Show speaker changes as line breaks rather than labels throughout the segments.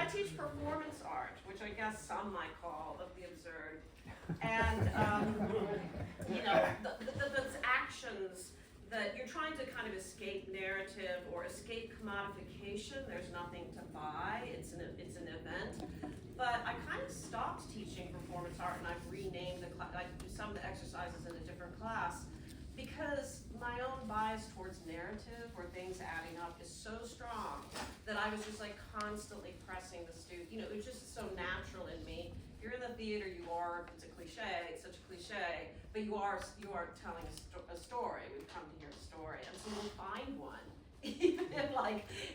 I teach performance art, which I guess some might call of the absurd. And, you know, those actions that you're trying to kind of escape narrative or escape commodification. There's nothing to buy. It's an event. But I kind of stopped teaching performance art, and I've renamed the class. I do some of the exercises in a different class because my own bias towards narrative or things adding up is so strong that I was just like constantly pressing the student. You know, it was just so natural in me. You're in the theater, you are, it's a cliche, it's such a cliche, but you are telling a story. We've come to hear a story, and so we'll find one.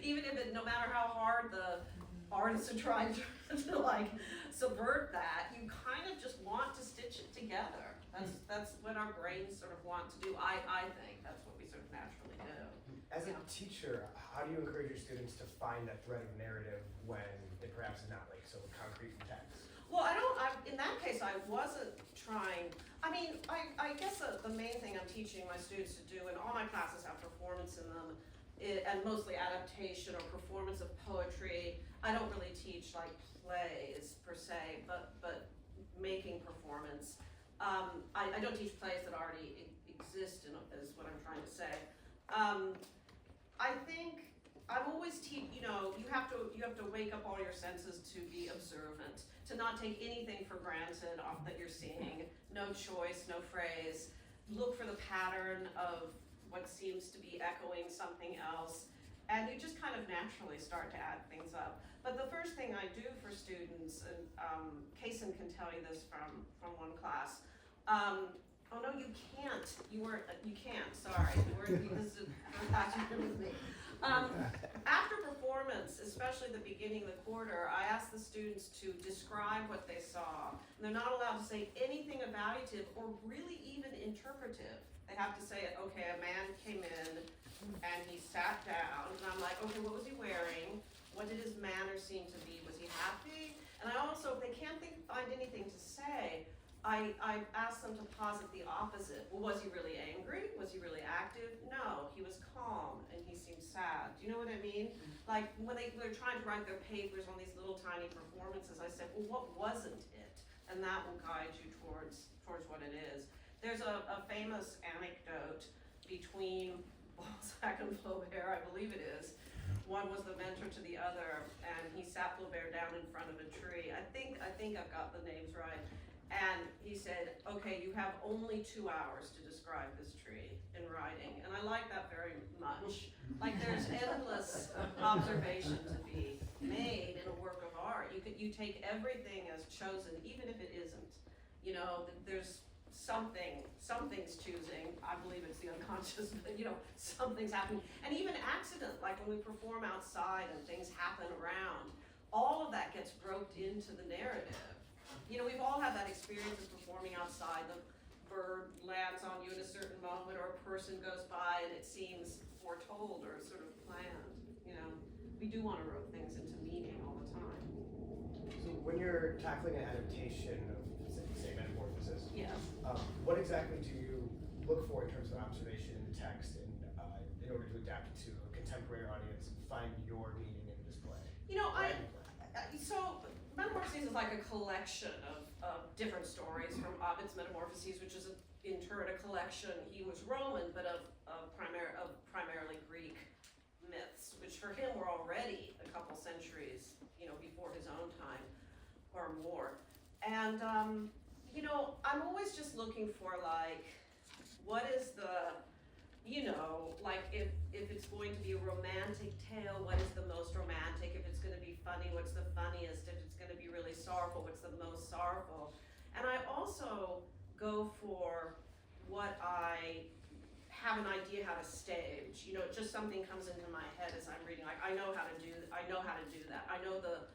even if it, no matter how hard the artists are trying to like subvert that, you kind of just want to stitch it together. That's what our brains sort of want to do. I think that's what we sort of naturally do.
As a teacher, how do you encourage your students to find that thread of narrative when it perhaps is not like so concrete and text?
Well, in that case, I wasn't trying. I mean, I guess the main thing I'm teaching my students to do, and all my classes have performance in them, and mostly adaptation or performance of poetry. I don't really teach like plays per se, but making performance. I don't teach plays that already exist, is what I'm trying to say. I think I'm always you know, you have to wake up all your senses to be observant, to not take anything for granted that you're seeing. No choice, no phrase. Look for the pattern of what seems to be echoing something else, and you just kind of naturally start to add things up. But the first thing I do for students, and Kaysen can tell you this from one class. Oh no, you can't. You can't. Sorry, this is with me. After performance, especially the beginning of the quarter, I ask the students to describe what they saw. And they're not allowed to say anything evaluative or really even interpretive. They have to say, okay, a man came in and he sat down, and I'm like, okay, what was he wearing? What did his manner seem to be? Was he happy? And I also, if they can't find anything to say, I asked them to posit the opposite. Well, was he really angry? Was he really active? No, he was calm and he seemed sad. Do you know what I mean? Like when they're trying to write their papers on these little tiny performances, I said, well, what wasn't it? And that will guide you towards what it is. There's a famous anecdote between Balzac and Flaubert, I believe it is. One was the mentor to the other, and he sat Flaubert down in front of a tree. I think I've got the names right. And he said, okay, you have only 2 hours to describe this tree in writing. And I like that very much. Like there's endless observation to be made in a work of art. You take everything as chosen, even if it isn't. You know, there's something's choosing. I believe it's the unconscious, but you know, something's happening. And even accident, like when we perform outside and things happen around, all of that gets roped into the narrative. You know, we've all had that experience of performing outside. The bird lands on you at a certain moment, or a person goes by and it seems foretold or sort of planned. You know, we do want to rope things into meaning all the time.
So when you're tackling an adaptation of, say, metamorphosis,
yes.
What exactly do you look for in terms of observation in the text in order to adapt it to a contemporary audience and find your meaning in this play?
You know, so Metamorphoses is like a collection of different stories from Ovid's Metamorphoses, which is in turn a collection. He was Roman, but of primarily Greek myths, which for him were already a couple centuries, you know, before his own time or more. And you know, I'm always just looking for like, what is the, you know, like if it's going to be a romantic tale, what is the most romantic? If it's going to be funny, what's the funniest? If it's going to be really sorrowful, what's the most sorrowful? And I also go for what I have an idea how to stage. You know, just something comes into my head as I'm reading. Like I know how to do that. I know the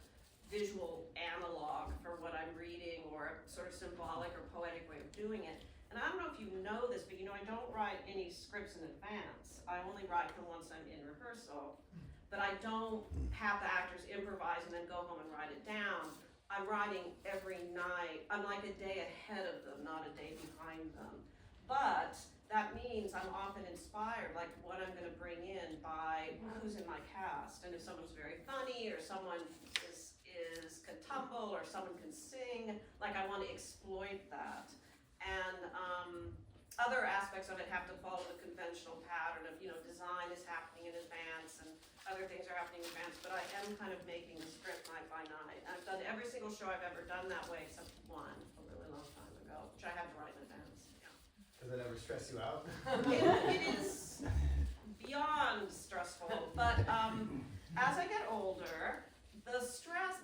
visual analog for what I'm reading, or a sort of symbolic or poetic way of doing it. And I don't know if you know this, but you know, I don't write any scripts in advance. I only write them once I'm in rehearsal. But I don't have the actors improvise and then go home and write it down. I'm writing every night. I'm like a day ahead of them, not a day behind them. But that means I'm often inspired, like what I'm going to bring in by who's in my cast. And if someone's very funny, or someone is like I want to exploit that. And other aspects of it have to follow the conventional pattern of, design is happening in advance and other things are happening in advance, but I am kind of making the script night by night. I've done every single show I've ever done that way except one a really long time ago, which I had to write in advance. Yeah.
Does it ever stress you out?
It is beyond stressful, but as I get older, the stress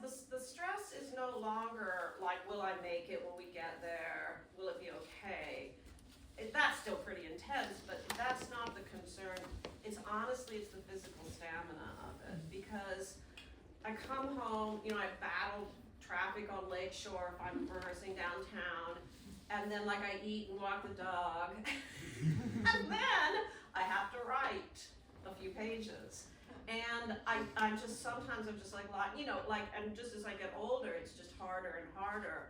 is no longer like, will I make it, will we get there, will it be okay? That's still pretty intense, but that's not the concern. It's the physical stamina of it, because I come home, I battle traffic on Lakeshore if I'm rehearsing downtown, and then like I eat and walk the dog, and then I have to write a few pages. And I'm just like, and just as I get older, it's just harder and harder.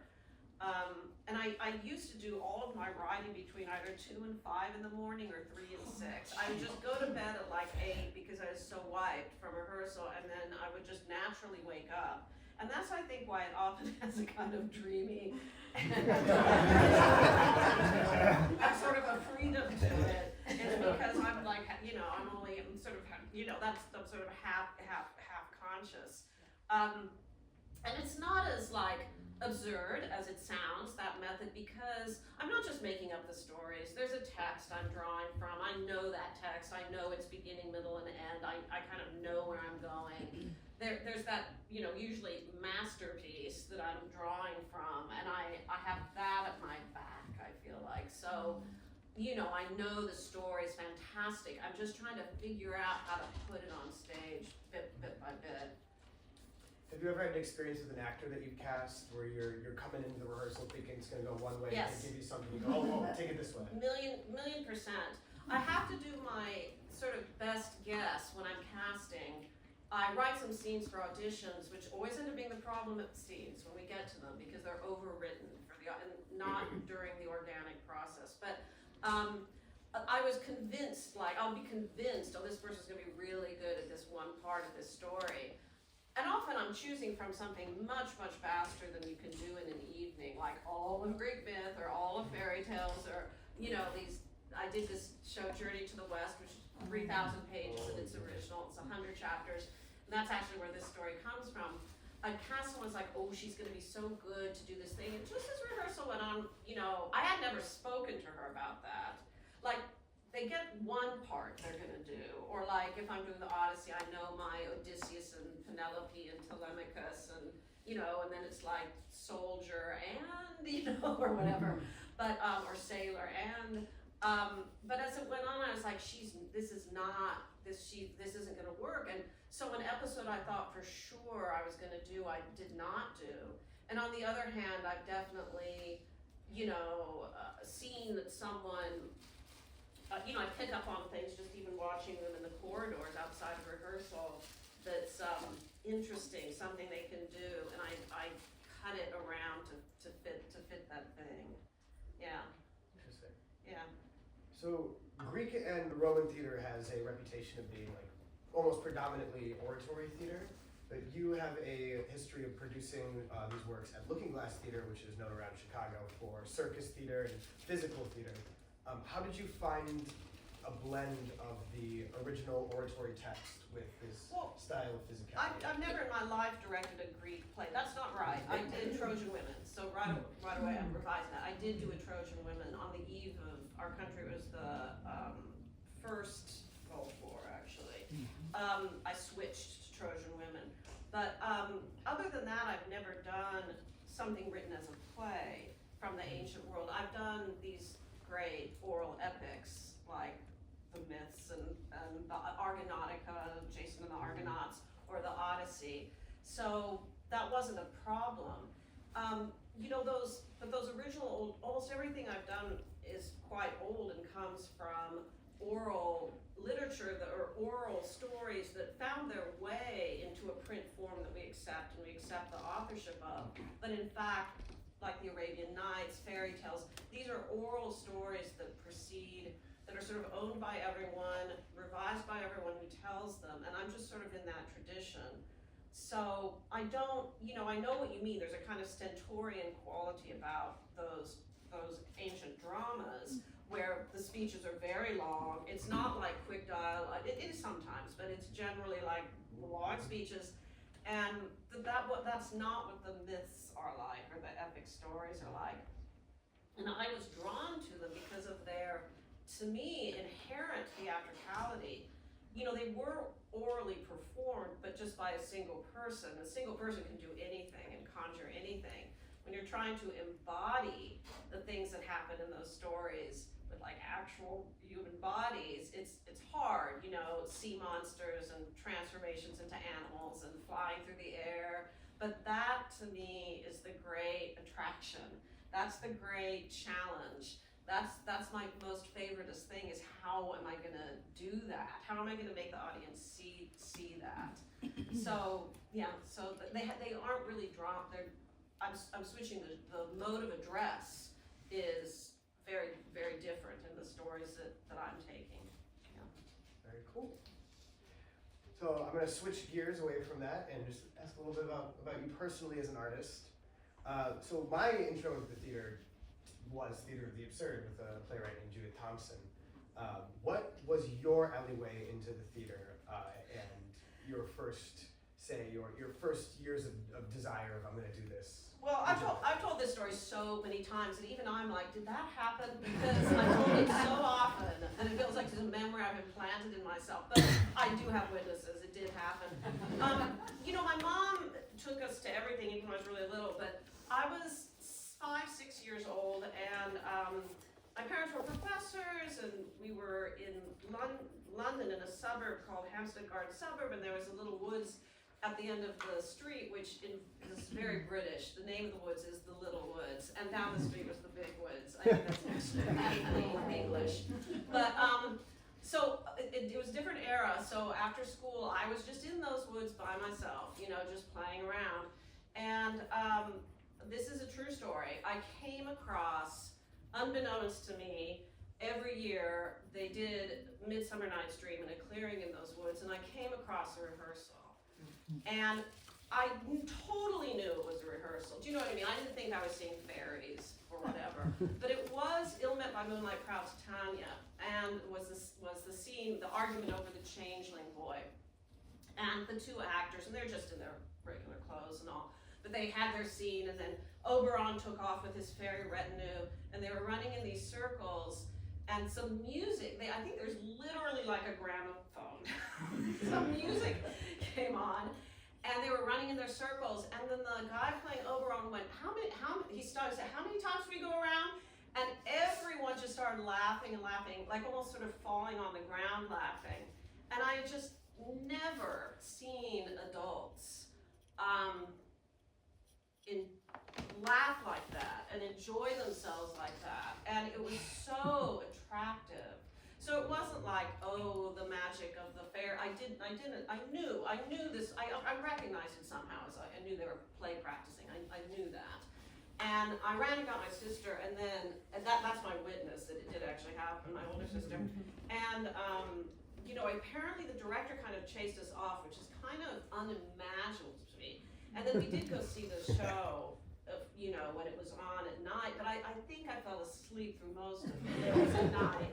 And I used to do all of my writing between either 2 and 5 in the morning or 3 and 6. I would just go to bed at like 8 because I was so wiped from rehearsal, and then I would just naturally wake up. And that's, I think, why it often has a kind of dreamy, a sort of a freedom to it. It's because I'm like, I'm sort of half conscious. And it's not as like absurd as it sounds, that method, because I'm not just making up the stories. There's a text I'm drawing from. I know that text. I know its beginning, middle, and end. I kind of know where I'm going. There's that, usually masterpiece that I'm drawing from, and I have that at my back, I feel like. So, I know the story is fantastic. I'm just trying to figure out how to put it on stage bit by bit.
Have you ever had an experience with an actor that you've cast where you're coming into the rehearsal thinking it's going to go one way,
Yes.
and they give you something, you go, oh, take it this way?
Million %. I have to do my sort of best guess when I'm casting. I write some scenes for auditions, which always end up being the problem at the scenes when we get to them, because they're overwritten and not during the organic process. But I was convinced, I'll be convinced, this person's gonna be really good at this one part of this story. And often I'm choosing from something much, much faster than you can do in an evening, like all of Greek myth or all of fairy tales, or, I did this show, Journey to the West, which is 3,000 pages in its original, it's 100 chapters, and that's actually where this story comes from. I cast someone was like, oh, she's gonna be so good to do this thing, and just as rehearsal went on, I had never spoken to her about that. Like, they get one part they're gonna do, or like if I'm doing the Odyssey, I know my Odysseus and Penelope and Telemachus, and and then it's like soldier and or whatever, but or sailor and but as it went on, I was like, this isn't gonna work. And so an episode I thought for sure I was gonna do, I did not do. And on the other hand, I've definitely seen that someone. I pick up on things just even watching them in the corridors outside of rehearsal that's interesting, something they can do, and I cut it around to fit that thing. Yeah.
Interesting.
Yeah.
So Greek and Roman theater has a reputation of being like almost predominantly oratory theater, but you have a history of producing these works at Looking Glass Theater, which is known around Chicago for circus theater and physical theater. How did you find a blend of the original oratory text with this style of physicality?
I've never in my life directed a Greek play. That's not right. I did Trojan Women, so right away I'm revising that. I did do a Trojan Women on the eve of our country was the first Gulf War, actually. I switched to Trojan Women. But other than that, I've never done something written as a play from the ancient world. I've done these great oral epics like the myths and the Argonautica, Jason and the Argonauts, or the Odyssey. So that wasn't a problem. Those original almost everything I've done is quite old and comes from oral literature or oral stories that found their way into a print form that we accept and we accept the authorship of. But in fact, like the Arabian Nights, fairy tales, these are oral stories that proceed, that are sort of owned by everyone, revised by everyone who tells them, and I'm just sort of in that tradition. So I don't, I know what you mean. There's a kind of stentorian quality about those ancient dramas where the speeches are very long. It's not like quick dialogue. It is sometimes, but it's generally like long speeches. And that's not what the myths are like, or the epic stories are like. And I was drawn to them because of their, to me, inherent theatricality. They were orally performed, but just by a single person. A single person can do anything and conjure anything. When you're trying to embody the things that happen in those stories with like actual human bodies, it's hard, sea monsters and transformations into animals and flying through the air. But that to me is the great attraction. That's the great challenge. That's my most favoriteest thing, is how am I gonna do that? How am I gonna make the audience see that? So yeah, so they aren't really dropped. I'm switching the mode of address is very, very different in the stories that I'm taking. Yeah.
Very cool. So I'm gonna switch gears away from that and just ask a little bit about you personally as an artist. So my intro into the theater was Theater of the Absurd with a playwright named Judith Thompson. What was your alleyway into the theater and your first, your first years of desire of I'm going to do this?
Well, I've told this story so many times, and even I'm like, did that happen? Because I told it so often, and it feels like it's a memory I've implanted in myself. But I do have witnesses; it did happen. My mom took us to everything, even when I was really little. But I was 5, 6 years old, and my parents were professors, and we were in London in a suburb called Hampstead Garden Suburb, and there was a little woods at the end of the street, which is very British. The name of the woods is the Little Woods, and down the street was the Big Woods. I think that's actually English. But so it was a different era. So after school, I was just in those woods by myself, just playing around. And this is a true story. I came across, unbeknownst to me, every year they did Midsummer Night's Dream in a clearing in those woods, and I came across a rehearsal. And I totally knew it was a rehearsal. Do you know what I mean? I didn't think I was seeing fairies or whatever. But it was Ill Met by Moonlight, Proud Titania, and was the scene, the argument over the changeling boy. And the two actors, and they're just in their regular clothes and all, but they had their scene, and then Oberon took off with his fairy retinue, and they were running in these circles, and some music, I think there's literally like a gramophone. Some music came on, and they were running in their circles, and then the guy playing Oberon went, he started to say, how many times do we go around? And everyone just started laughing and laughing, like almost sort of falling on the ground laughing. And I had just never seen adults laugh like that and enjoy themselves like that, and it was so attractive. So it wasn't like, oh, the magic of the fair. I knew this. I recognized it somehow. As I knew they were play practicing. I knew that, and I ran and got my sister, and that's my witness that it did actually happen. My older sister, and apparently the director kind of chased us off, which is kind of unimaginable to me. And then we did go see the show, when it was on at night, but I think I fell asleep through most of it. It was at night.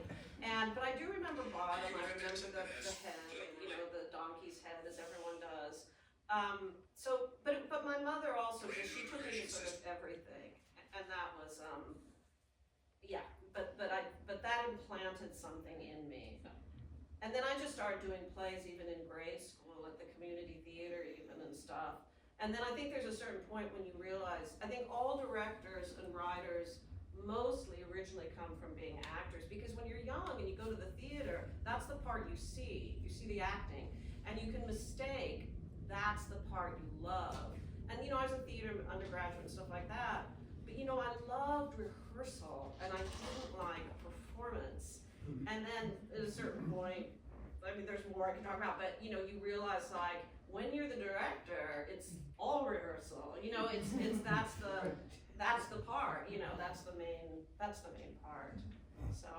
But I do remember bottom, I remember the head, the donkey's head, as everyone does. But my mother also, she took me to sort of everything. And that was, but that implanted something in me. And then I just started doing plays even in grade school at the community theater even and stuff. And then I think there's a certain point when you realize, I think all directors and writers mostly originally come from being actors, because when you're young and you go to the theater, that's the part you see the acting, and you can mistake that's the part you love. And I was a theater undergraduate and stuff like that, but I loved rehearsal and I didn't like performance. And then at a certain point, there's more I can talk about, but you realize like, when you're the director, it's all rehearsal. That's the part. That's the main part. So,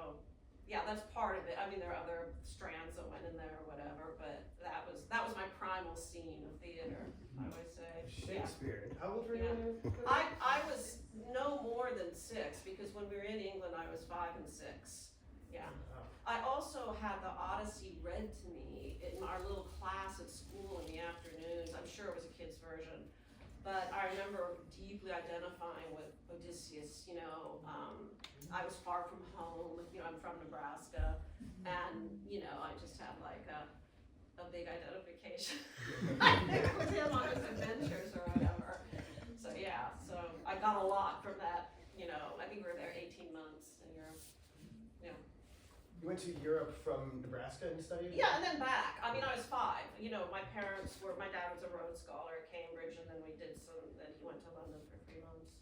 yeah, that's part of it. There are other strands that went in there or whatever, but that was my primal scene of theater. I always say.
Shakespeare. How old were you?
Yeah. I was no more than 6 because when we were in England I was 5 and 6. Yeah.
Wow.
I also had the Odyssey read to me in our little class at school in the afternoons. I'm sure it was a kid's version. But I remember deeply identifying with Odysseus, you know, I was far from home, you know, I'm from Nebraska, and, you know, I just had like a big identification with him on his adventures or whatever. So yeah, so I got a lot from that, you know, I think we were there 18 months in Europe, yeah.
You went to Europe from Nebraska and studied?
Yeah, and then back. I mean, I was 5. You know, my dad was a Rhodes Scholar at Cambridge, and then then he went to London for 3 months.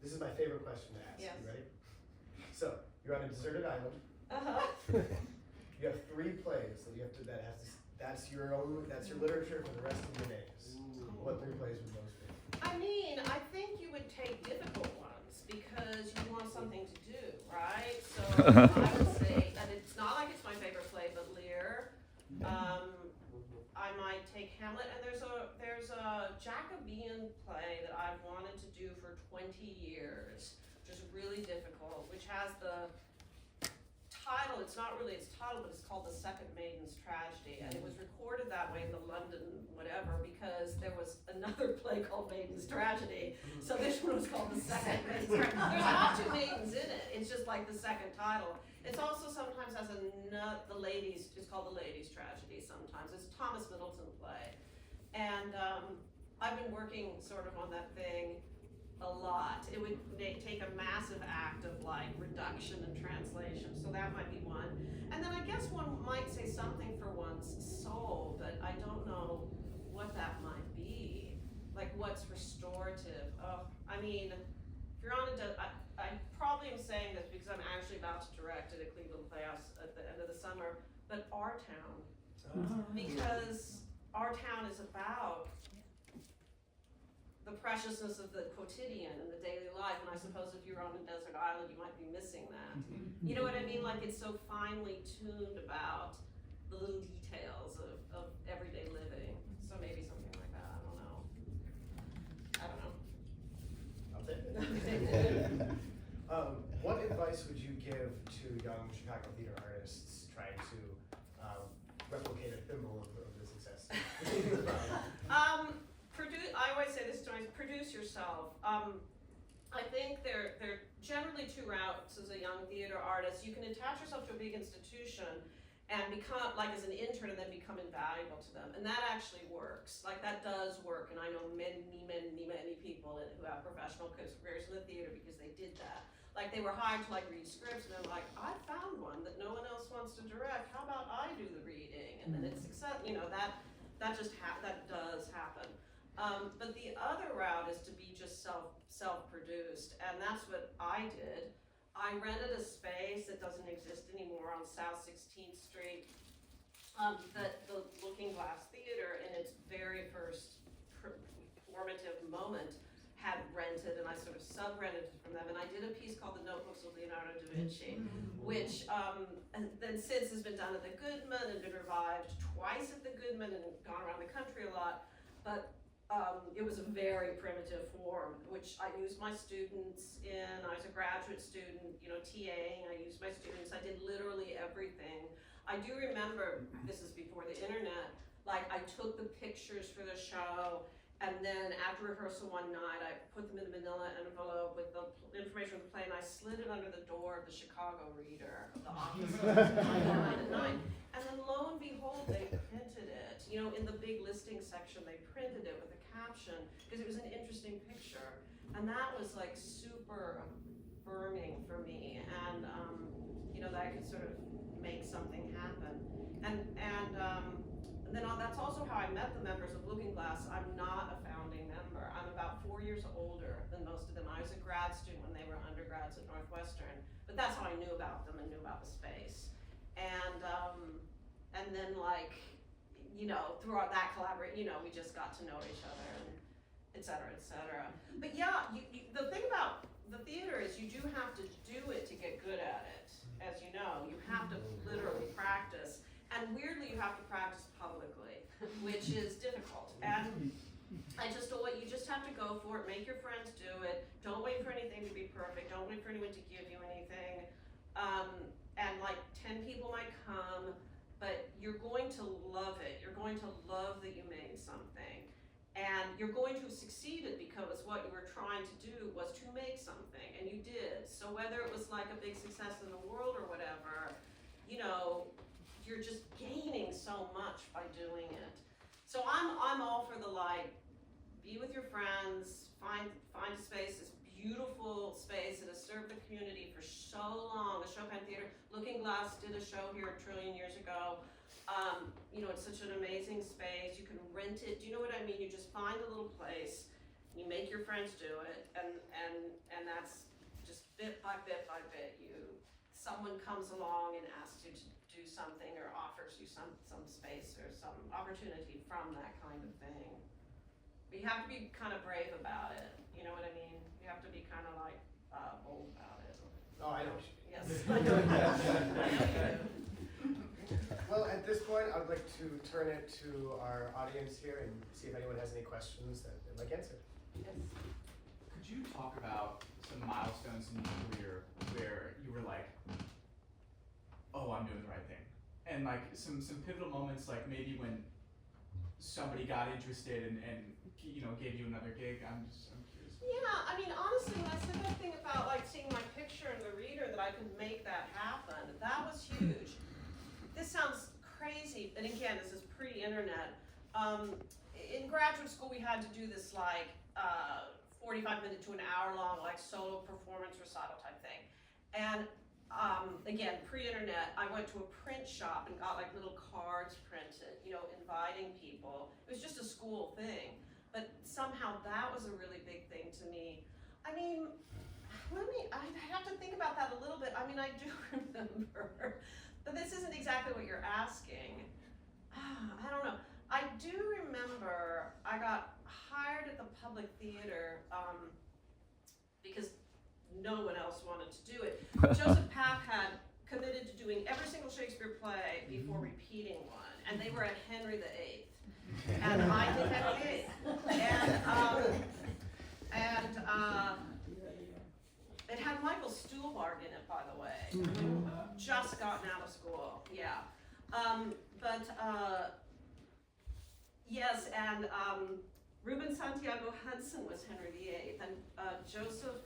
This is my favorite question to ask.
Yes.
You ready? So, you're on a deserted island.
Uh-huh.
You have 3 plays that you have to, that's your literature for the rest of your days. What 3 plays would those be?
I mean, I think you would take difficult ones because you want something to do, right? So I would say, and it's not like it's my favorite play, but Lear. I might take Hamlet, and there's a Jacobean play that I've wanted to do for 20 years, which is really difficult, which has the title, it's not really its title, but it's called The Second Maiden's Tragedy, and it was recorded that way in the London whatever because there was another play called Maiden's Tragedy, so this one was called The Second Maiden's Tragedy. There's not 2 maidens in it, it's just like the second title. It's also sometimes has it's called The Lady's Tragedy sometimes. It's a Thomas Middleton play, and I've been working sort of on that thing a lot. It would take a massive act of like reduction and translation, so that might be one. And then I guess one might say something for one's soul, but I don't know what that might be. Like what's restorative? I mean, if you're on I probably am saying this because I'm actually about to direct at a Cleveland Playhouse at the end of the summer, but Our Town, because Our Town is about the preciousness of the quotidian and the daily life, and I suppose if you're on a desert island, you might be missing that. You know what I mean? Like it's so finely tuned about the little details of everyday living. So maybe something like that. I don't know.
I'll take it. What advice would you give to young Chicago theater artists trying to replicate a thimble of the success?
I always say this to myself, produce yourself. I think there are generally 2 routes as a young theater artist. You can attach yourself to a big institution and become, like as an intern, and then become invaluable to them. And that actually works. Like that does work. And I know many people who have professional careers in the theater because they did that. Like they were hired to like read scripts, and they're like, I found one that no one else wants to direct. How about I do the reading? And then it's success. You know, that does happen. But the other route is to be just self-produced, and that's what I did. I rented a space that doesn't exist anymore on South 16th Street, the Looking Glass Theater in its very first formative moment had rented, and I sort of sub-rented it from them, and I did a piece called The Notebooks of Leonardo da Vinci, which and then since has been done at the Goodman and been revived twice at the Goodman and gone around the country a lot, but it was a very primitive form, which I used my students in. I was a graduate student, you know, TAing, I used my students, I did literally everything. I do remember, this is before the internet, like I took the pictures for the show, and then after rehearsal one night, I put them in the manila envelope with the information of the play, and I slid it under the door of the Chicago Reader, of the office at night. And then lo and behold, they printed it. You know, in the big listing section, they printed it with a caption, because it was an interesting picture. And that was like super affirming for me, and you know, that I could sort of make something happen. And then that's also how I met the members of Looking Glass. I'm not a founding member. I'm about 4 years older than most of them. I was a grad student when they were undergrads at Northwestern, but that's how I knew about them and knew about the space. And then like, you know, throughout that collaboration, you know, we just got to know each other, and et cetera, et cetera. But yeah, the thing about the theater is you do have to do it to get good at it. As you know, you have to literally practice. And weirdly, you have to practice publicly. which is difficult. And I just know what you just have to go for it, make your friends do it, don't wait for anything to be perfect, don't wait for anyone to give you anything. And like 10 people might come, but you're going to love it. You're going to love that you made something. And you're going to have succeeded because what you were trying to do was to make something, and you did. So whether it was like a big success in the world or whatever, you know, you're just gaining so much by doing it. So I'm all for the like, be with your friends, find a space, this beautiful space that has served the community for so long. The Chopin Theater, Looking Glass did a show here a trillion years ago. You know, it's such an amazing space. You can rent it. Do you know what I mean? You just find a little place, you make your friends do it, and that's just bit by bit by bit. Someone comes along and asks you to do something or offers you some space or some opportunity from that kind of thing. But you have to be kind of brave about it. You know what I mean? You have to be kind of like bold about it.
Oh, I know what you mean.
Yes, I know. I know you do.
Well, at this point, I'd like to turn it to our audience here and see if anyone has any questions that they'd like answered.
Yes.
Could you talk about some milestones in your career where you were like, oh, I'm doing the right thing? And like some pivotal moments, like maybe when somebody got interested and you know, gave you another gig. I'm curious.
Yeah, I mean, honestly, when I said that thing about like seeing my picture in the reader, that I could make that happen, that was huge. This sounds crazy, and again, this is pre-internet. In graduate school, we had to do this like 45-minute to an hour-long like solo performance recital type thing. And again, pre-internet, I went to a print shop and got like little cards printed, you know, inviting people. It was just a school thing, but somehow that was a really big thing to me. I mean, I have to think about that a little bit. I mean, I do remember. But this isn't exactly what you're asking. I don't know. I do remember I got hired at the Public Theater because no one else wanted to do it. Joseph Papp had committed to doing every single Shakespeare play before repeating one, and they were at Henry VIII. And I did Henry VIII. It had Michael Stuhlbarg in it, by the way. Just gotten out of school, yeah. Yes, and Ruben Santiago Hudson was Henry VIII, and Joseph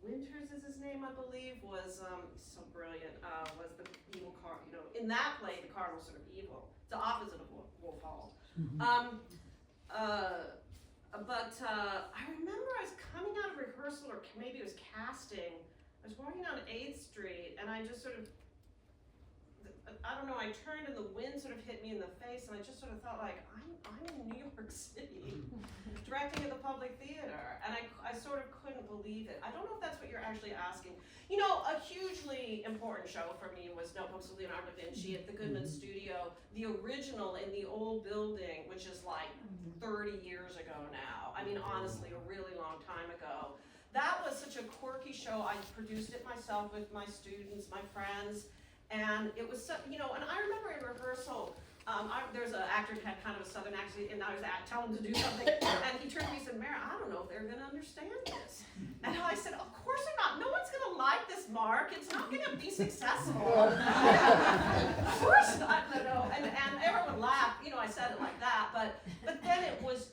Winters is his name, I believe, was so brilliant, was the evil cardinal. You know, in that play, the cardinal's sort of evil. It's the opposite of Wolf Hall. I remember I was coming out of rehearsal, or maybe it was casting. I was walking down 8th Street, and I just sort of, I don't know, I turned and the wind sort of hit me in the face, and I just sort of thought like, I'm in New York City, directing at the Public Theater, and I sort of couldn't believe it. I don't know if that's what you're actually asking. You know, a hugely important show for me was Notebooks of Leonardo da Vinci at the Goodman Studio, the original in the old building, which is like 30 years ago now. I mean, honestly, a really long time ago. That was such a quirky show. I produced it myself with my students, my friends, and it was, you know, and I remember in rehearsal, there's an actor who had kind of a southern accent, and I was telling him to do something, and he turned to me and said, Mary, I don't know if they're gonna understand this. And I said, of course they're not. No one's gonna like this, Mark. It's not gonna be successful. Of course not, no. And everyone laughed, you know, I said it like that, but then it was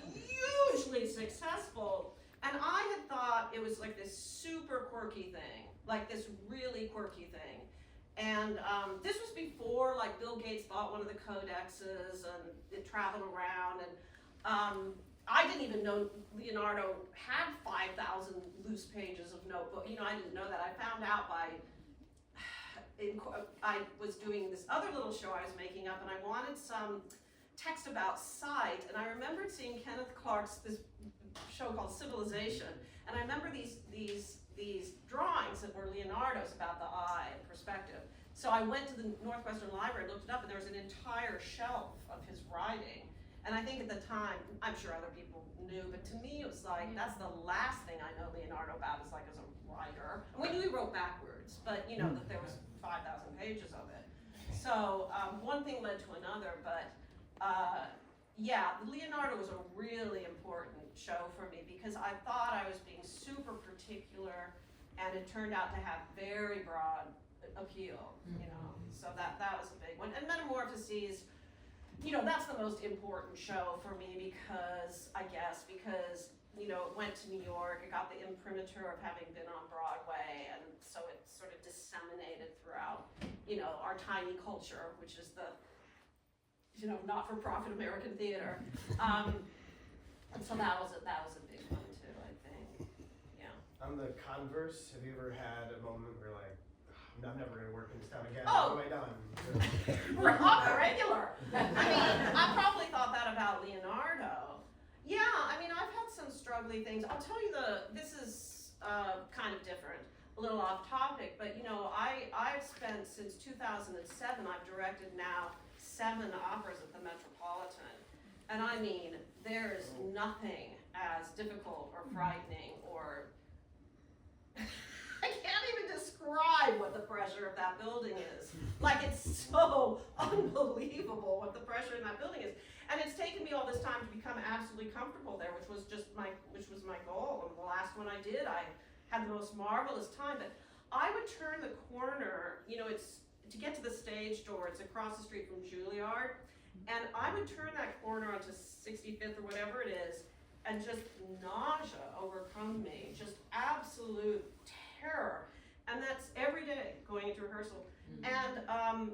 hugely successful. And I had thought it was like this super quirky thing, like this really quirky thing. And this was before, like, Bill Gates bought one of the codexes and it traveled around. And I didn't even know Leonardo had 5,000 loose pages of notebook. You know, I didn't know that. I found out I was doing this other little show I was making up, and I wanted some text about sight. And I remembered seeing Kenneth Clark's, this show called Civilization. And I remember these drawings that were Leonardo's about the eye and perspective. So I went to the Northwestern Library, looked it up, and there was an entire shelf of his writing. And I think at the time, I'm sure other people knew, but to me it was like, that's the last thing I know Leonardo about is like as a writer. And we knew he wrote backwards, but you know that there was 5,000 pages of it. So one thing led to another, but yeah, Leonardo was a really important show for me because I thought I was being super particular, and it turned out to have very broad appeal, you know. So that was a big one. And Metamorphoses, you know, that's the most important show for me because you know, it went to New York, it got the imprimatur of having been on Broadway, and so it sort of disseminated throughout, you know, our tiny culture, which is the, you know, not-for-profit American theater. And so that was a big one too, I think. Yeah.
On the converse, have you ever had a moment where like, I'm never gonna work in this town again,
Oh.
what have I done?
Regular. I mean, I probably thought that about Leonardo. Yeah, I mean, I've had some struggly things. I'll tell you this is kind of different, a little off topic, but you know, I've spent, since 2007, I've directed now 7 operas at the Metropolitan. And I mean, there's nothing as difficult or frightening or I can't even describe what the pressure of that building is. Like, it's so unbelievable what the pressure in that building is. And it's taken me all this time to become absolutely comfortable there, which was my goal. And the last one I did, I had the most marvelous time. But I would turn the corner, you know, it's to get to the stage door, it's across the street from Juilliard. And I would turn that corner onto 65th or whatever it is, and just nausea overcome me, just absolute terror. And that's every day going into rehearsal. And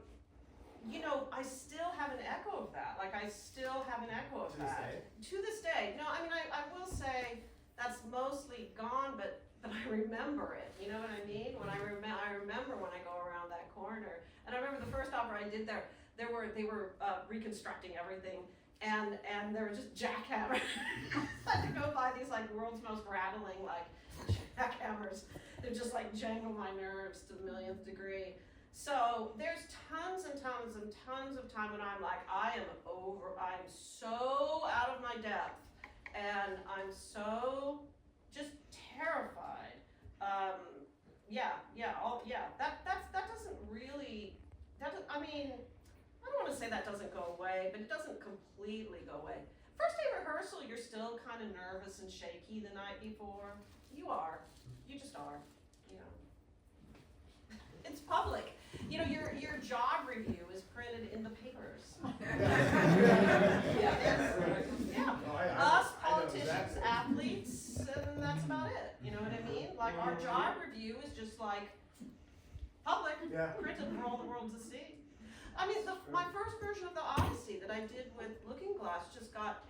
you know, I still have an echo of that. Like, I still have an echo of that. To this day. No, I mean, I will say that's mostly gone, but I remember it. You know what I mean? When I remember when I go around that corner. And I remember the first opera I did there, they were reconstructing everything, and there were just jackhammers. I had to go buy these like world's most rattling like jackhammers. They just like jangle my nerves to the millionth degree. So there's tons and tons and tons of time when I'm like, I'm so out of my depth, and I'm so just terrified. That doesn't really, I mean, I don't want to say that doesn't go away, but it doesn't completely go away. First day rehearsal, you're still kind of nervous and shaky the night before. You are. You just are. You know. It's public. You know, your job review is printed in the papers. Yeah. Us, politicians, athletes, and that's about it. You know what I mean? Like, our job review is just like public, printed for all the world to see. I mean, my first version of the Odyssey that I did with Looking Glass just got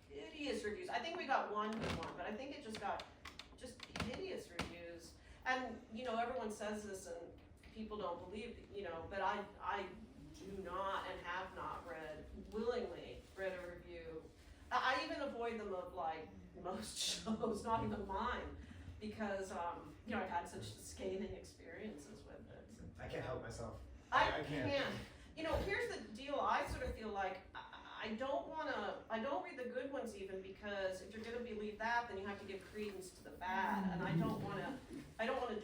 hideous reviews. I think we got one good one, but I think it just got hideous reviews. And, you know, everyone says this and people don't believe, you know, but I do not and have not willingly read a review. I even avoid them of like most shows, not even mine, because, you know, I've had such scathing experiences with it.
I can't help myself.
I can't. You know, here's the deal. I sort of feel like I don't read the good ones even, because if you're gonna believe that, then you have to give credence to the bad, and I don't wanna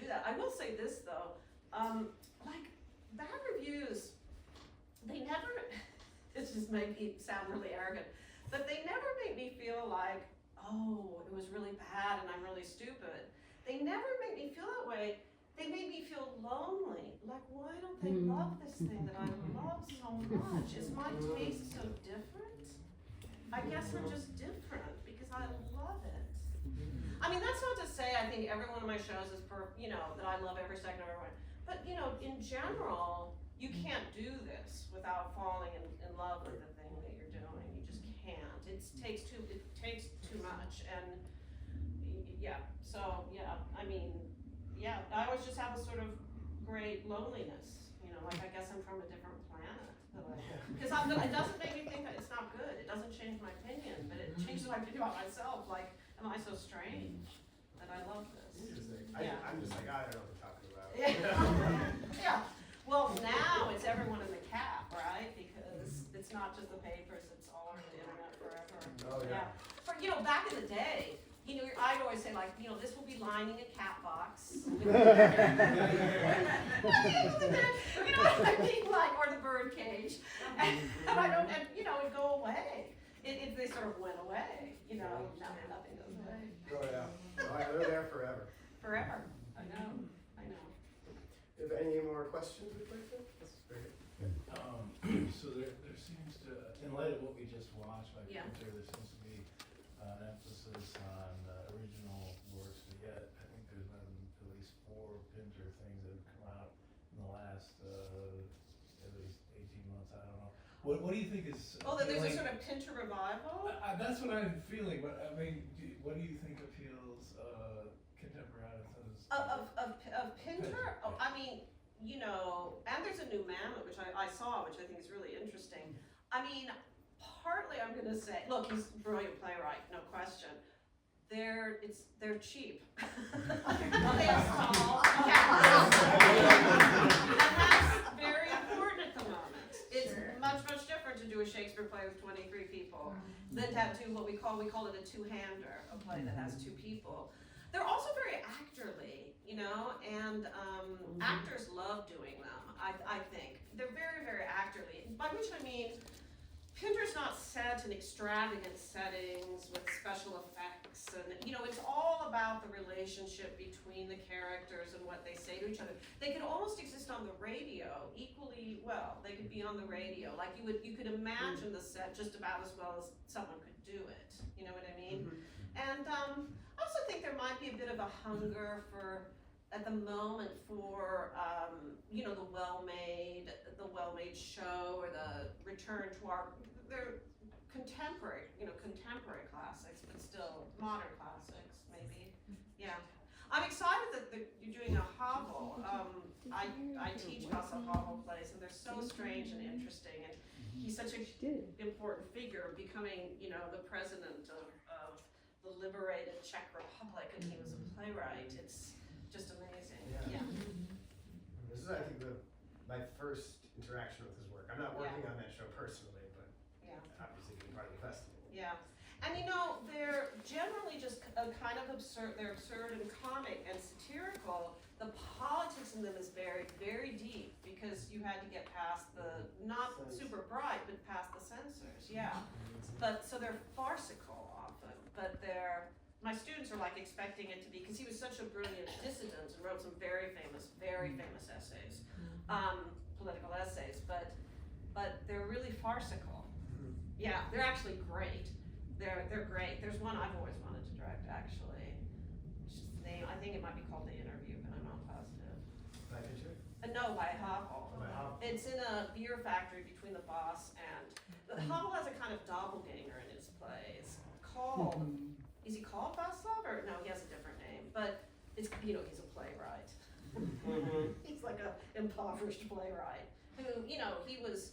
do that. I will say this though, like, bad reviews, they never, this just made me sound really arrogant, but they never make me feel like, oh, it was really bad and I'm really stupid. They never make me feel that way. They made me feel lonely. Like, why don't they love this thing that I love so much? Is my taste so different? I guess we're just different because I love it. I mean, that's not to say I think every one of my shows is you know, that I love every second of every one. But, you know, in general, you can't do this without falling in love with the thing that you're doing. You just can't. It takes too much. And yeah, so yeah, I mean, yeah, I always just have a sort of great loneliness, you know, like I guess I'm from a different planet. Because it doesn't make me think that it's not good. It doesn't change my opinion, but it changes my opinion about myself. Like, am I so strange that I love this?
Interesting.
Yeah.
I'm just like, I don't know what you're talking about.
Yeah. Well, now it's everyone in the cap, right? Because it's not just the papers, it's all over the internet forever.
Oh, yeah.
For, you know, back in the day, I'd always say like, this will be lining a cat box. You know what I mean? Like, or the bird cage. And it'd go away. If they sort of went away, no, nothing goes away.
Oh yeah, they're there forever.
Forever. I know.
If any more questions or questions? This is great.
So there seems to, in light of what we just watched by
Yeah.
Pinter, there seems to be an emphasis on original works, but yet I think there's been at least 4 Pinter things that have come out in the last at least 18 months, I don't know. What do you think is
Oh, that there's a
appealing?
sort of Pinter revival?
That's what I'm feeling, but I mean, what do you think appeals contemporaneous?
Of Pinter? Oh, I mean, and there's a new Mammoth, which I saw, which I think is really interesting. I mean, partly I'm gonna say, look, he's a brilliant playwright, no question. They're cheap. They're small. And that's very important at the moment. It's much different to do a Shakespeare play with 23 people than to have what we call it a two-hander, a play that has 2 people. They're also very actorly, and actors love doing them, I think. They're very actorly, by which I mean, Pinter's not set in extravagant settings with special effects, and it's all about the relationship between the characters and what they say to each other. They could almost exist on the radio equally well. They could be on the radio, like you could imagine the set just about as well as someone could do it. You know what I mean? And I also think there might be a bit of a hunger at the moment for the well-made show, or the return to they're contemporary classics, but still modern classics, maybe. Yeah. I'm excited that you're doing a Havel. I teach Havel plays, and they're so strange and interesting, and he's such an important figure, becoming, the president of the liberated Czech Republic, and he was a playwright. It's just amazing. Yeah.
This is, I think, my first interaction with his work. I'm not working on that show personally, but obviously being part of the festival.
Yeah. And they're generally just kind of absurd. They're absurd and comic and satirical. The politics in them is very deep, because you had to get past not super bright, but past the censors. Yeah. But so they're farcical often, but my students are like expecting it to be, because he was such a brilliant dissident and wrote some very famous essays, political essays, but they're really farcical. Yeah, they're actually great. They're great. There's one I've always wanted to direct, actually. I think it might be called The Interview, but I'm not positive.
By Pinter?
No, by Havel.
By Havel.
It's in a beer factory between the boss and Havel has a kind of doppelganger in his plays called. Is he called Václav, or no? He has a different name, but it's he's a playwright. He's like a impoverished playwright who he was.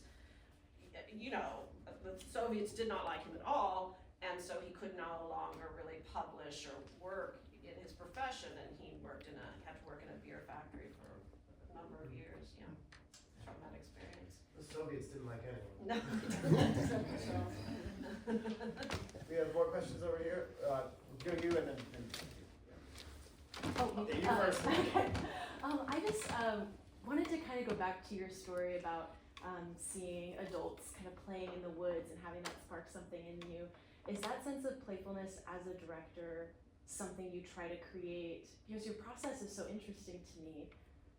The Soviets did not like him at all, and so he could no longer really publish or work in his profession, and he had to work in a beer factory for a number of years. Yeah, from that experience.
The Soviets didn't like anyone.
No.
We have more questions over here. We'll go you and then.
Okay.
You first.
I just wanted to kind of go back to your story about seeing adults kind of playing in the woods and having that spark something in you. Is that sense of playfulness as a director something you try to create? Because your process is so interesting to me.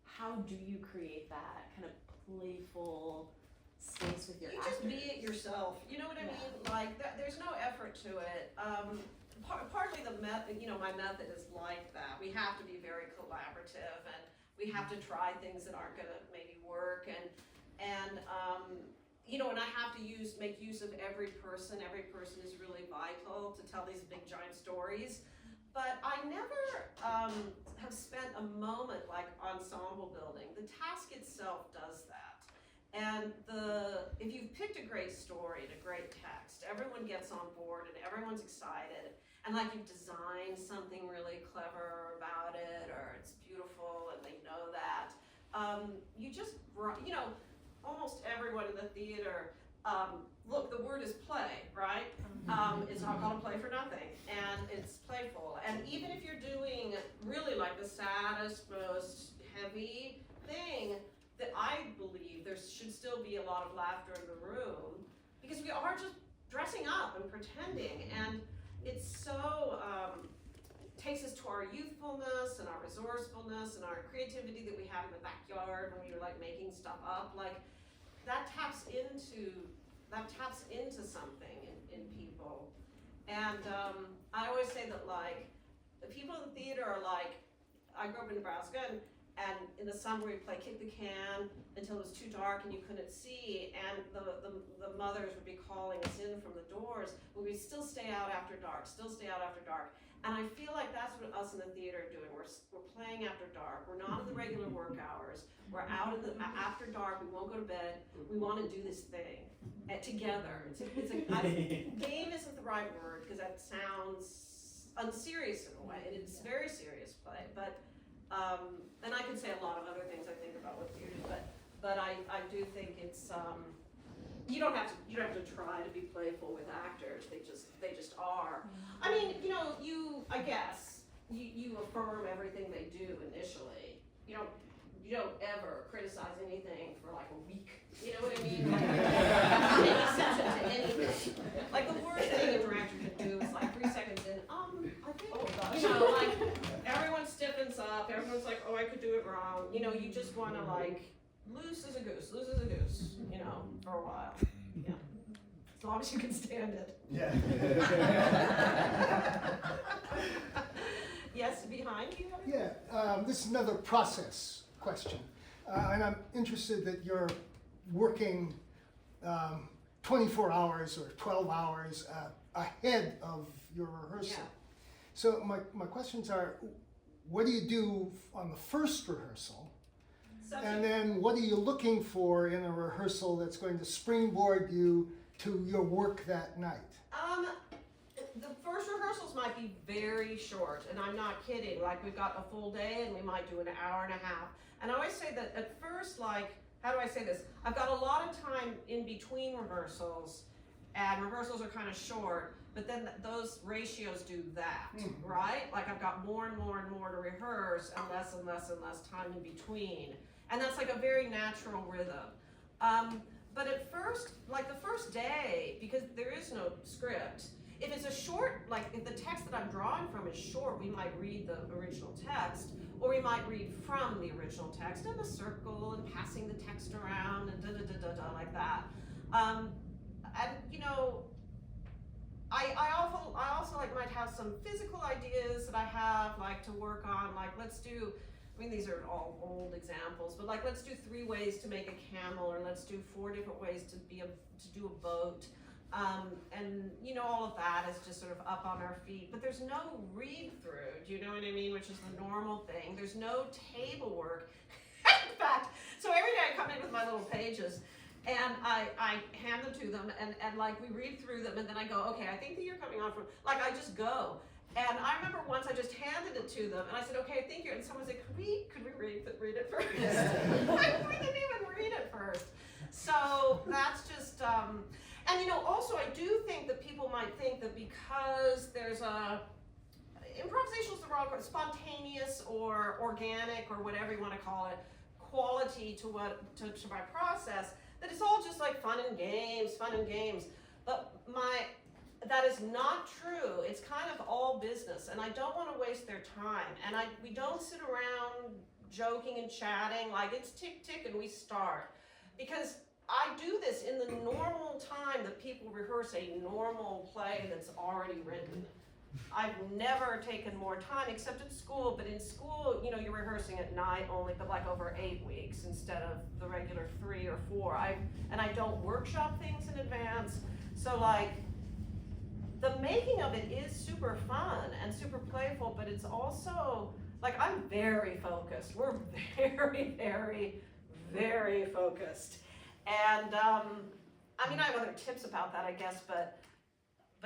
How do you create that kind of playful space with your
You
actors?
just be it yourself. You know what I mean? Like there's no effort to it. Partly the method, my method is like that. We have to be very collaborative, and we have to try things that aren't going to maybe work, and I have to make use of every person. Every person is really vital to tell these big giant stories. But I never have spent a moment like ensemble building. The task itself does that. And if you've picked a great story and a great text, everyone gets on board and everyone's excited. And like you've designed something really clever about it, or it's beautiful and they know that. You just, almost everyone in the theater look, the word is play, right? It's not called a play for nothing, and it's playful. And even if you're doing really like the saddest, most heavy thing, that I believe there should still be a lot of laughter in the room, because we are just dressing up and pretending, and it's so, takes us to our youthfulness and our resourcefulness and our creativity that we have in the backyard when we were like making stuff up. Like, that taps into something in people. And I always say that, like, the people in theater are like, I grew up in Nebraska, and in the summer we'd play kick the can until it was too dark and you couldn't see, and the mothers would be calling us in from the doors, but we'd still stay out after dark. And I feel like that's what us in the theater are doing. We're playing after dark. We're not in the regular work hours. We're out in the after dark. We won't go to bed. We want to do this thing together. Game isn't the right word because that sounds unserious in a way. And it's very serious play, but and I could say a lot of other things I think about with theater, but I do think it's you don't have to try to be playful with actors. They just are. I mean, I guess you affirm everything they do initially. You don't ever criticize anything for like a week. You know what I mean? Like, any exception to anything. Like the worst thing an actor could do is like 3 seconds in, I think, like everyone stiffens up. Everyone's like, oh, I could do it wrong. You just want to like loose as a goose, for a while. Yeah. As long as you can stand it.
Yeah.
Yes, behind you?
Yeah, this is another process question. And I'm interested that you're working 24 hours or 12 hours ahead of your rehearsal.
Yeah.
So my questions are, what do you do on the first rehearsal? And then what are you looking for in a rehearsal that's going to springboard you to your work that night?
The first rehearsals might be very short, and I'm not kidding. Like, we've got a full day and we might do an hour and a half. And I always say that at first, like, how do I say this? I've got a lot of time in between rehearsals, and rehearsals are kind of short, but then those ratios do that, right? Like, I've got more and more and more to rehearse and less and less and less time in between. And that's like a very natural rhythm. But at first, like the first day, because there is no script, if it's a short, like if the text that I'm drawing from is short, we might read the original text, or we might read from the original text in a circle and passing the text around and da-da-da-da-da like that. And I also like might have some physical ideas that I have like to work on, like these are all old examples, but like let's do 3 ways to make a camel, or let's do 4 different ways to do a boat. And all of that is just sort of up on our feet, but there's no read through, do you know what I mean? Which is the normal thing. There's no table work. In fact, so every day I come in with my little pages and I hand them to them and like we read through them, and then I go, okay, I think that you're coming on from, like I just go. And I remember once I just handed it to them and I said, okay, I think you're, and someone said, could we read it first? We didn't even read it first. So that's just, and also I do think that people might think that because there's improvisation is the wrong word, spontaneous or organic or whatever you want to call it, quality to my process, that it's all just like fun and games. But that is not true. It's kind of all business, and I don't want to waste their time. And we don't sit around joking and chatting like it's tick tick and we start, because I do this in the normal time that people rehearse a normal play that's already written. I've never taken more time except at school, but in school, you're rehearsing at night only, but like over 8 weeks instead of the regular 3 or 4. And I don't workshop things in advance. So like, the making of it is super fun and super playful, but it's also, like, I'm very focused. We're very, very, very focused. And, I have other tips about that, I guess, but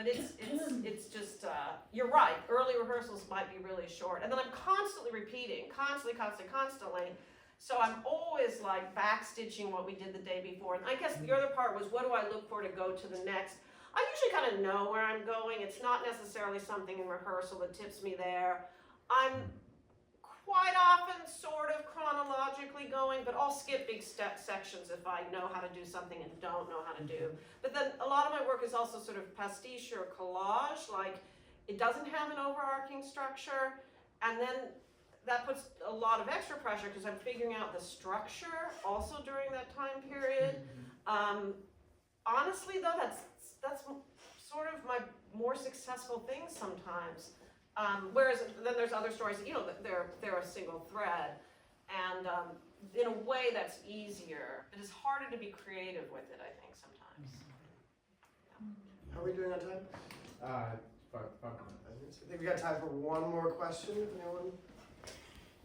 it's just, you're right, early rehearsals might be really short. And then I'm constantly repeating, constantly. So I'm always like backstitching what we did the day before. And I guess the other part was, what do I look for to go to the next? I usually kind of know where I'm going. It's not necessarily something in rehearsal that tips me there. I'm quite often sort of chronologically going, but I'll skip big sections if I know how to do something and don't know how to do. But then a lot of my work is also sort of pastiche or collage, like it doesn't have an overarching structure, and then that puts a lot of extra pressure because I'm figuring out the structure also during that time period. Honestly though, that's sort of my more successful things sometimes. Whereas then there's other stories that, you know, they're a single thread, and in a way that's easier. It is harder to be creative with it, I think, sometimes.
How are we doing on time?
5
I think we got time for one more question, if anyone.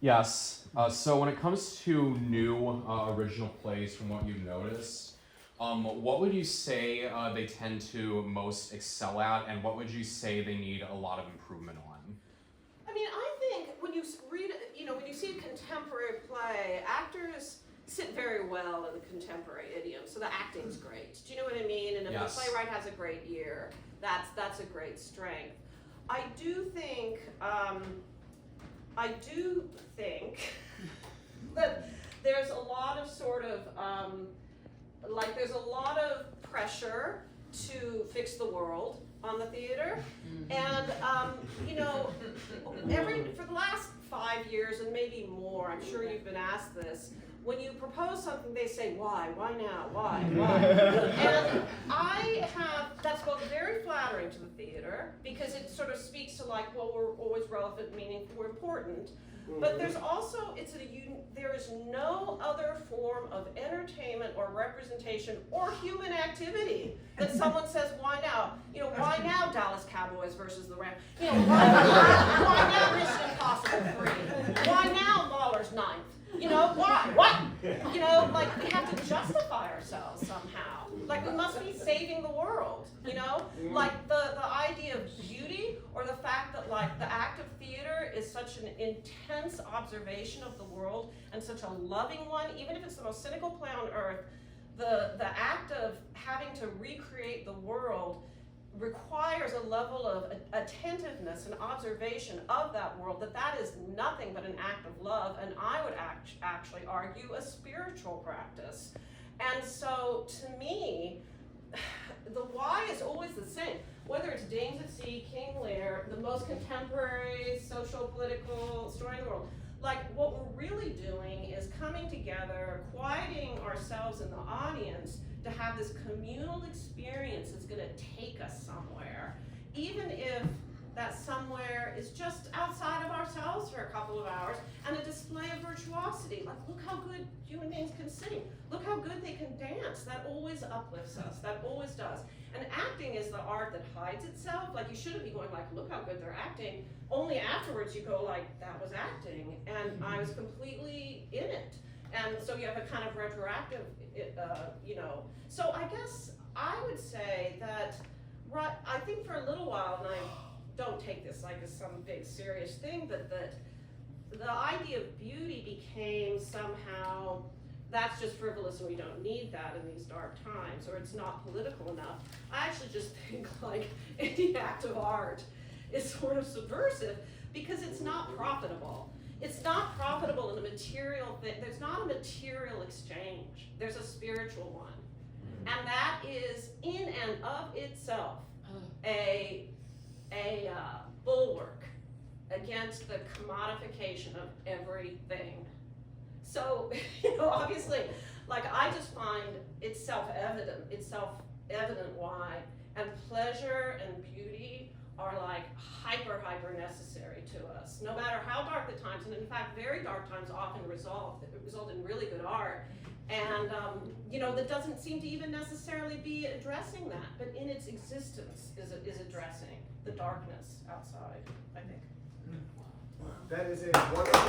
Yes. So when it comes to new original plays, from what you've noticed, what would you say they tend to most excel at, and what would you say they need a lot of improvement on?
I mean, I think when you read, you know, when you see a contemporary play, actors sit very well in the contemporary idiom, so the acting's great. Do you know what I mean? And if
Yes.
the playwright has a great ear, that's a great strength. I do think that there's a lot of sort of like there's a lot of pressure to fix the world on the theater, and you know, for the last 5 years and maybe more, I'm sure you've been asked this. When you propose something, they say, why now, why? And that's both very flattering to the theater, because it sort of speaks to like, well, we're always relevant, meaningful, we're important. But there's also, there is no other form of entertainment or representation or human activity that someone says, why now? You know, why now Dallas Cowboys versus the Rams? You know, why now Mission Impossible 3? Why now Lawler's Ninth? You know, why? What? You know, like we have to justify ourselves somehow. Like we must be saving the world, you know? Like the idea of beauty, or the fact that like the act of theater is such an intense observation of the world and such a loving one, even if it's the most cynical play on earth, the act of having to recreate the world requires a level of attentiveness and observation of that world, that is nothing but an act of love, and I would actually argue a spiritual practice. And so to me, the why is always the same. Whether it's Dames at Sea, King Lear, the most contemporary social political story in the world, like what we're really doing is coming together, quieting ourselves in the audience to have this communal experience that's going to take us somewhere, even if that somewhere is just outside of ourselves for a couple of hours, and a display of virtuosity. Like, look how good human beings can sing. Look how good they can dance. That always uplifts us. That always does. And acting is the art that hides itself. Like, you shouldn't be going like, look how good they're acting. Only afterwards you go like, that was acting, and I was completely in it. And so you have a kind of retroactive, you know. So I guess I would say that, I think for a little while, and I don't take this like as some big serious thing, but that the idea of beauty became somehow, that's just frivolous and we don't need that in these dark times, or it's not political enough. I actually just think like any act of art is sort of subversive because it's not profitable. It's not profitable in a material thing. There's not a material exchange. There's a spiritual one. And that is in and of itself a bulwark against the commodification of everything. So, you know, obviously, like I just find it's self-evident why, and pleasure and beauty are like hyper necessary to us, no matter how dark the times, and in fact, very dark times often result in really good art. And, you know, that doesn't seem to even necessarily be addressing that, but in its existence is addressing the darkness outside, I think.
That is a wonderful.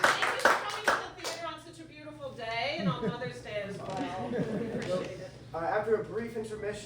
Thank you for coming to the theater on such a beautiful day, and on Mother's Day as well. Appreciate it.
After a brief intermission.